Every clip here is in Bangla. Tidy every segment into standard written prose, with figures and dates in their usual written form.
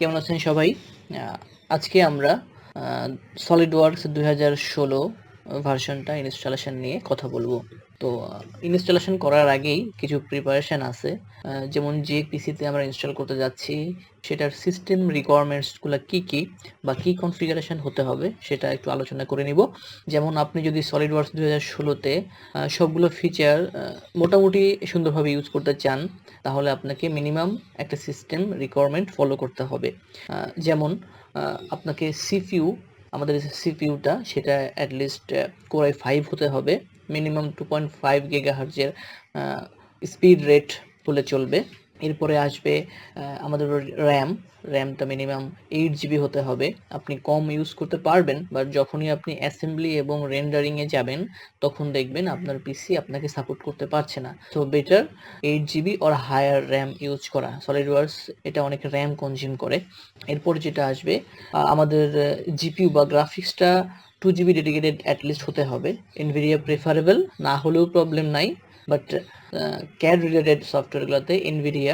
কেমন আছেন সবাই? আজকে আমরা সলিডওয়ার্কস 2016 ভার্সনটা ইনস্টলেশন নিয়ে কথা বলবো। তো ইনস্টলেশন করার আগেই কিছু প্রিপারেশন আছে, যেমন যে পিসিতে আমরা ইনস্টল করতে যাচ্ছি সেটার সিস্টেম রিকোয়ারমেন্টসগুলো কি বা কি কনফিগারেশন হতে হবে সেটা একটু আলোচনা করে নিব। যেমন আপনি যদি সলিডওয়ার্কস 2016-তে সবগুলো ফিচার মোটামুটি সুন্দরভাবে ইউজ করতে চান, তাহলে আপনাকে মিনিমাম একটা সিস্টেম রিকোয়ারমেন্ট ফলো করতে হবে। যেমন আপনাকে সিপিইউ, আমাদের সিপিইউটা সেটা অ্যাটলিস্ট কোর i5 হতে হবে, মিনিমাম 2.5 গিগাহার্টজের স্পিড রেট হলে চলবে। এরপরে আসবে আমাদের র্যামটা মিনিমাম 8 জিবি হতে হবে। আপনি কম ইউজ করতে পারবেন, বাট যখনই আপনি অ্যাসেম্বলি এবং রেন্ডারিংয়ে যাবেন তখন দেখবেন আপনার পিসি আপনাকে সাপোর্ট করতে পারছে না। So better 8 GB or higher RAM use করা। সলিডওয়ার্কস এটা অনেক র্যাম কনজিউম করে। এরপর যেটা আসবে আমাদের জিপিইউ বা গ্রাফিক্সটা 2 জিবি ডেডিকেটেড অ্যাটলিস্ট হতে হবে। এনভিডিয়া প্রেফারেবল, না হলেও প্রবলেম নাই, বাট ক্যাড রিলেটেড সফটওয়্যারগুলোতে এনভিডিয়া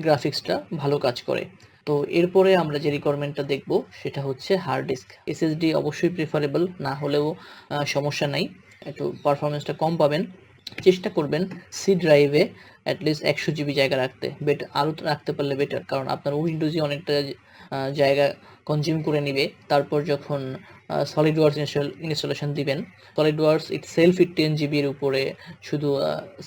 গ্রাফিক্সটা ভালো কাজ করে। তো এরপরে আমরা যে রিকোয়ারমেন্টটা দেখব সেটা হচ্ছে হার্ড ডিস্ক। এসএসডি অবশ্যই প্রেফারেবল, না হলেও সমস্যা নাই, একটু পারফরমেন্সটা কম পাবেন। চেষ্টা করবেন সি ড্রাইভে অ্যাটলিস্ট 100 জিবি জায়গা রাখতে, আরও রাখতে পারলে বেটার, কারণ আপনার উইন্ডোজে অনেকটা জায়গা কনজিউম করে নিবে। তারপর যখন সলিডওয়ার্কস ইনস্টলেশন দিবেন, সলিডওয়ার্কস ইটসেলফ 10 জিবির উপরে শুধু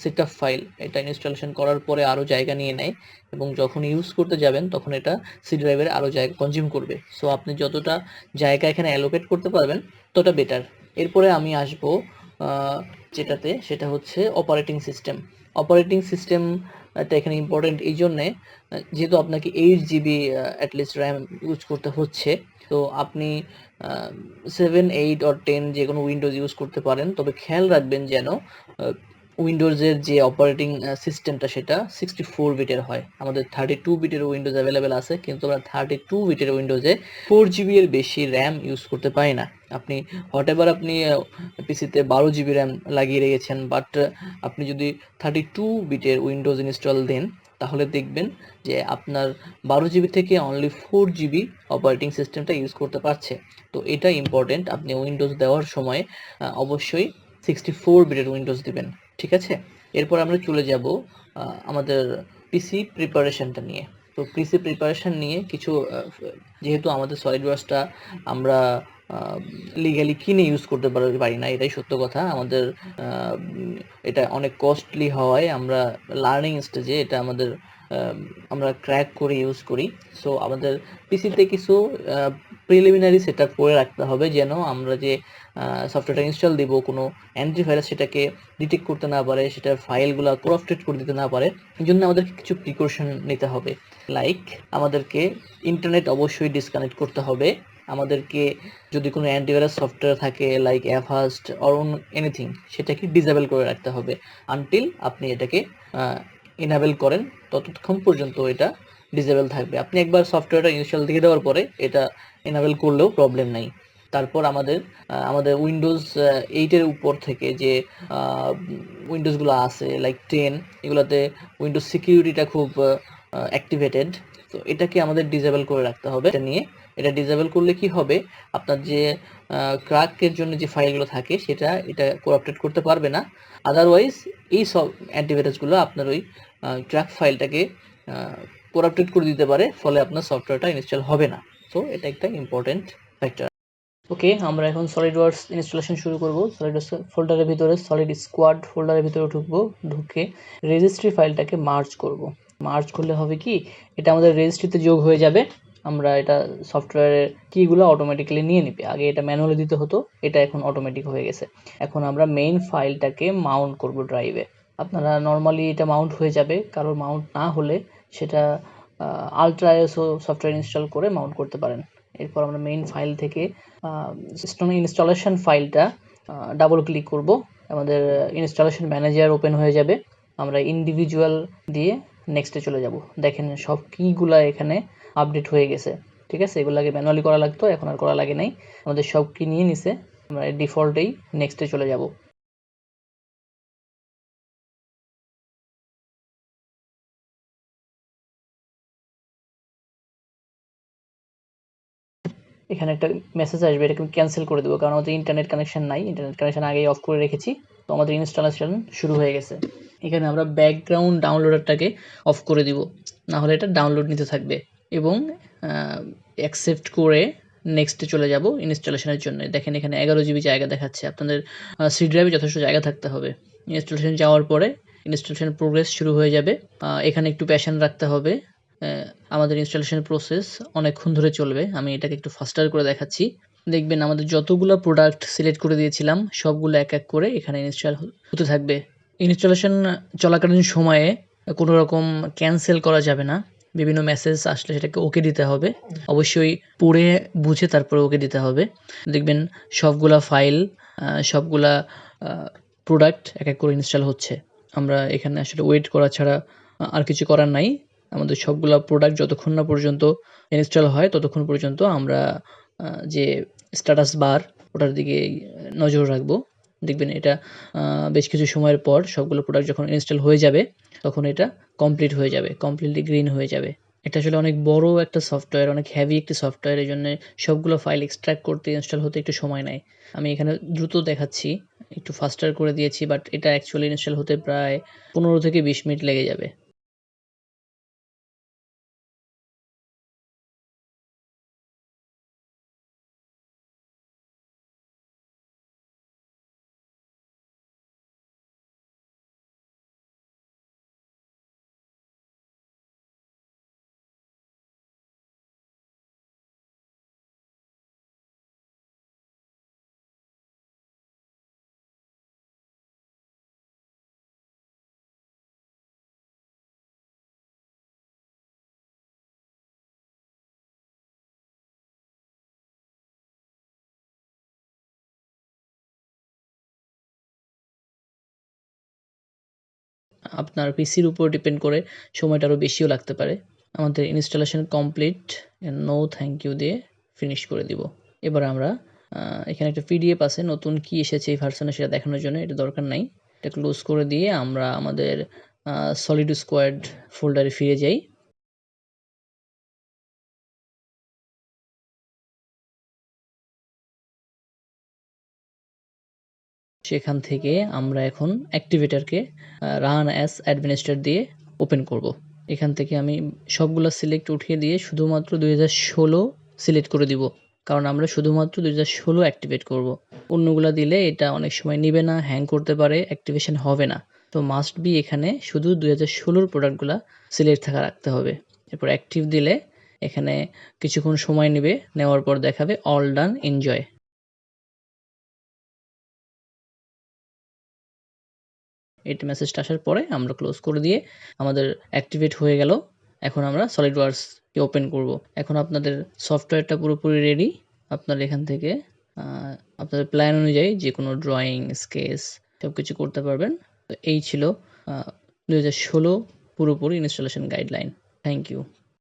সেটআপ ফাইল, এটা ইনস্টলেশন করার পরে আরও জায়গা নিয়ে নেয় এবং যখন ইউজ করতে যাবেন তখন এটা সি ড্রাইভের আরও জায়গা কনজিউম করবে। সো আপনি যতটা জায়গা এখানে অ্যালোকেট করতে পারবেন ততটা বেটার। এরপরে আমি আসবো যেটাতে, সেটা হচ্ছে অপারেটিং সিস্টেম। অপারেটিং সিস্টেমটা এখানে ইম্পর্টেন্ট এই জন্যে, যেহেতু আপনাকে 8 জিবি অ্যাটলিস্ট র্যাম ইউজ করতে হচ্ছে, তো আপনি 7, 8 or 10 যে কোনো উইন্ডোজ ইউজ করতে পারেন, তবে খেয়াল রাখবেন যেন উইন্ডোজের যে অপারেটিং সিস্টেমটা সেটা 64 বিটের হয়। আমাদের 32 বিটের উইন্ডোজ অ্যাভেলেবেল আছে, কিন্তু আমরা 32 বিটের উইন্ডোজে 4 জিবি এর বেশি র্যাম ইউজ করতে পারি না। আপনি হটেবার আপনি পিসিতে 12 জিবি র্যাম লাগিয়ে রেখেছেন, বাট আপনি যদি 32 বিটের উইন্ডোজ ইনস্টল দেন তাহলে দেখবেন যে আপনার 12 জিবি থেকে অনলি 4 জিবি অপারেটিং সিস্টেমটা ইউজ করতে পারছে। তো এটা ইম্পর্টেন্ট, আপনি উইন্ডোজ দেওয়ার সময় অবশ্যই 64 বিটের উইন্ডোজ দিবেন, ঠিক আছে? এরপর আমরা চলে যাব আমাদের পিসি প্রিপারেশনটা নিয়ে। তো পিসি প্রিপারেশন নিয়ে কিছু, যেহেতু আমাদের সলিডওয়ার্কসটা আমরা লিগালি কিনে ইউজ করতে পারি না, এটাই সত্য কথা। আমাদের এটা অনেক কস্টলি হওয়ায় আমরা লার্নিং স্টেজে এটা আমরা ক্র্যাক করে ইউজ করি। সো আমাদের পিসিতে কিছু প্রিলিমিনারি সেট আপ করে রাখতে হবে, যেন আমরা যে সফটওয়্যারটা ইনস্টল দিব কোনো অ্যান্টিভাইরাস সেটাকে ডিটেক্ট করতে না পারে, সেটার ফাইলগুলো করাপ্টেড করে দিতে না পারে। এই জন্য আমাদেরকে কিছু প্রিকশন নিতে হবে। লাইক আমাদেরকে ইন্টারনেট অবশ্যই ডিসকানেক্ট করতে হবে। আমাদেরকে যদি কোনো অ্যান্টিভাইরাস সফটওয়্যার থাকে লাইক অ্যাভাস্ট অর এনিথিং, সেটাকে ডিসেবল করে রাখতে হবে আনটিল আপনি এটাকে ইনেবল করেন, ততক্ষণ পর্যন্ত এটা ডিসেবল থাকবে। আপনি একবার সফটওয়্যারটা ইনস্টল দিয়ে দেওয়ার পরে এটা ইনেবল করলেও প্রবলেম নাই। তারপর আমাদের উইন্ডোজ 8-এর উপর থেকে যে উইন্ডোজগুলো আছে লাইক 10, এগুলোতে উইন্ডোজ সিকিউরিটিটা খুব অ্যাক্টিভেটেড, তো এটাকে আমাদের ডিসেবল করে রাখতে হবে। এটা ডিসেবল করলে কি হবে, আপনার যে ক্র্যাকের জন্য যে ফাইলগুলো থাকে এটা করাপ্টেড করতে পারবে না। আদারওয়াইজ এই সব অ্যান্টিভাইরাসগুলো আপনার ওই ক্র্যাক ফাইলটাকে করাপ্টেড করে দিতে পারে, ফলে আপনার সফটওয়্যারটা ইনস্টল হবে না। সো এটা একটা ইম্পর্টেন্ট ফ্যাক্টর। ওকে, আমরা এখন সলিডওয়ার্কস ইনস্টলেশন শুরু করব। সলিডওয়ার্কস ফোল্ডারের ভিতরে সলিড স্কোয়াড ফোল্ডারের ভিতরে ঢুকে রেজিস্ট্রি ফাইলটাকে মার্জ করব। মার্জ করলে হবে কি, এটা আমাদের রেজিস্ট্রিতে যোগ হয়ে যাবে। আমরা এটা সফটওয়্যারের কিগুলো অটোমেটিক্যালি নিয়ে নিবে। আগে এটা ম্যানুয়ালি দিতে হতো, এটা এখন অটোমেটিক হয়ে গেছে। এখন আমরা মেইন ফাইলটাকে মাউন্ট করব ড্রাইভে। আপনারা নর্মালি এটা মাউন্ট হয়ে যাবে, কারোর মাউন্ট না হলে সেটা আলট্রা আইএসও সফটওয়্যার ইনস্টল করে মাউন্ট করতে পারেন। এরপর আমরা মেইন ফাইল থেকে সিস্টেম ইনস্টলেশন ফাইলটা ডাবল ক্লিক করব, আমাদের ইনস্টলেশন ম্যানেজার ওপেন হয়ে যাবে। আমরা ইন্ডিভিজুয়াল দিয়ে নেক্সটে চলে যাব। দেখেন সব কিগুলা এখানে আপডেট হয়ে গেছে, ঠিক আছে? এগুলাকে ম্যানুয়ালি করা লাগতো, এখন আর করা লাগে নাই, আমাদের সব কি নিয়ে নিছে। আমরা ডিফল্টেই নেক্সটে চলে যাব। এখানে একটা মেসেজ আসবে, এটাকে আমি ক্যান্সেল করে দেবো, কারণ আমাদের ইন্টারনেট কানেকশন নাই, ইন্টারনেট কানেকশন আগেই অফ করে রেখেছি। তো আমাদের ইনস্টলেশন শুরু হয়ে গেছে। এখানে আমরা ব্যাকগ্রাউন্ড ডাউনলোডারটাকে অফ করে দিব, না হলে এটা ডাউনলোড নিতে থাকবে। এবং অ্যাকসেপ্ট করে নেক্সটে চলে যাব ইনস্টলেশনের জন্য। দেখেন এখানে 11 জিবি জায়গা দেখাচ্ছে। আপনাদের সি ড্রাইভে যথেষ্ট জায়গা থাকতে হবে। ইনস্টলেশন যাওয়ার পরে ইনস্টলেশন প্রোগ্রেস শুরু হয়ে যাবে। এখানে একটু প্যাশন রাখতে হবে। আমাদের ইনস্টলেশন প্রসেস অনেকক্ষণ ধরে চলবে। আমি এটাকে একটু ফাস্টার করে দেখাচ্ছি। দেখবেন আমাদের যতগুলো প্রোডাক্ট সিলেক্ট করে দিয়েছিলাম সবগুলো এক এক করে এখানে ইনস্টল হতে থাকবে। ইনস্টলেশন চলাকালীন সময়ে কোনো রকম ক্যান্সেল করা যাবে না। বিভিন্ন মেসেজ আসলে সেটাকে ওকে দিতে হবে। অবশ্যই পড়ে বুঝে তারপরে ওকে দিতে হবে। দেখবেন সবগুলা ফাইল, সবগুলা প্রোডাক্ট এক এক করে ইনস্টল হচ্ছে। আমরা এখানে আসলে ওয়েট করা ছাড়া আর কিছু করার নাই। আমাদের সবগুলা প্রোডাক্ট যতক্ষণ না পর্যন্ত ইনস্টল হয় ততক্ষণ পর্যন্ত আমরা যে স্ট্যাটাস বার ওটার দিকে নজর রাখবো। দেখবেন এটা বেশ কিছু সময়ের পর সবগুলো প্রোডাক্ট যখন ইনস্টল হয়ে যাবে তখন এটা কমপ্লিট হয়ে যাবে, কমপ্লিটলি গ্রিন হয়ে যাবে। এটা আসলে অনেক বড় একটা সফটওয়্যার, অনেক হেভি একটি সফটওয়্যার। এজন্য সবগুলো ফাইল এক্সট্রাক্ট করতে, ইনস্টল হতে একটু সময় নেয়। আমি এখানে দ্রুত দেখাচ্ছি, একটু ফাস্টার করে দিয়েছি, বাট এটা অ্যাকচুয়ালি ইনস্টল হতে প্রায় 15 থেকে 20 মিনিট লেগে যাবে। আপনার পিসির উপর ডিপেন্ড করে সময়টা আরও বেশিও লাগতে পারে। আমাদের installation complete, no thank you দিয়ে ফিনিশ করে দিব। এবার আমরা এখানে একটা পিডিএফ আছে, নতুন কি এসেছে এই ভার্সনে সেটা দেখানোর জন্য, এটা দরকার নাই। এটা ক্লোজ করে দিয়ে আমরা আমাদের সলিড স্কোয়াড ফোল্ডারে ফিরে যাই। সেখান থেকে আমরা এখন অ্যাক্টিভেটরকে রান অ্যাজ অ্যাডমিনিস্ট্রেটর দিয়ে ওপেন করব। এখান থেকে আমি সবগুলো সিলেক্ট উঠিয়ে দিয়ে শুধুমাত্র 2016 সিলেক্ট করে দিব, কারণ আমরা শুধুমাত্র 2016 অ্যাক্টিভেট করব। অন্যগুলা দিলে এটা অনেক সময় নিবে না, হ্যাং করতে পারে, অ্যাক্টিভেশন হবে না। তো মাস্ট বি এখানে শুধু 2016 প্রোডাক্টগুলা সিলেক্ট থাকা রাখতে হবে। এরপর অ্যাক্টিভ দিলে এখানে কিছুক্ষণ সময় নেবে, নেওয়ার পর দেখাবে অল ডান, এনজয়। এই মেসেজটা আসার পরে আমরা ক্লোজ করে দিয়ে আমাদের অ্যাক্টিভেট হয়ে গেল। এখন আমরা সলিডওয়ার্কসকে ওপেন করব। এখন আপনাদের সফটওয়্যারটা পুরোপুরি রেডি। আপনারা এখান থেকে আপনাদের প্ল্যান অনুযায়ী যে কোনো ড্রয়িং, স্কেচ সবকিছু করতে পারবেন। তো এই ছিল 2016 পুরোপুরি ইনস্টলেশন গাইডলাইন। Thank you.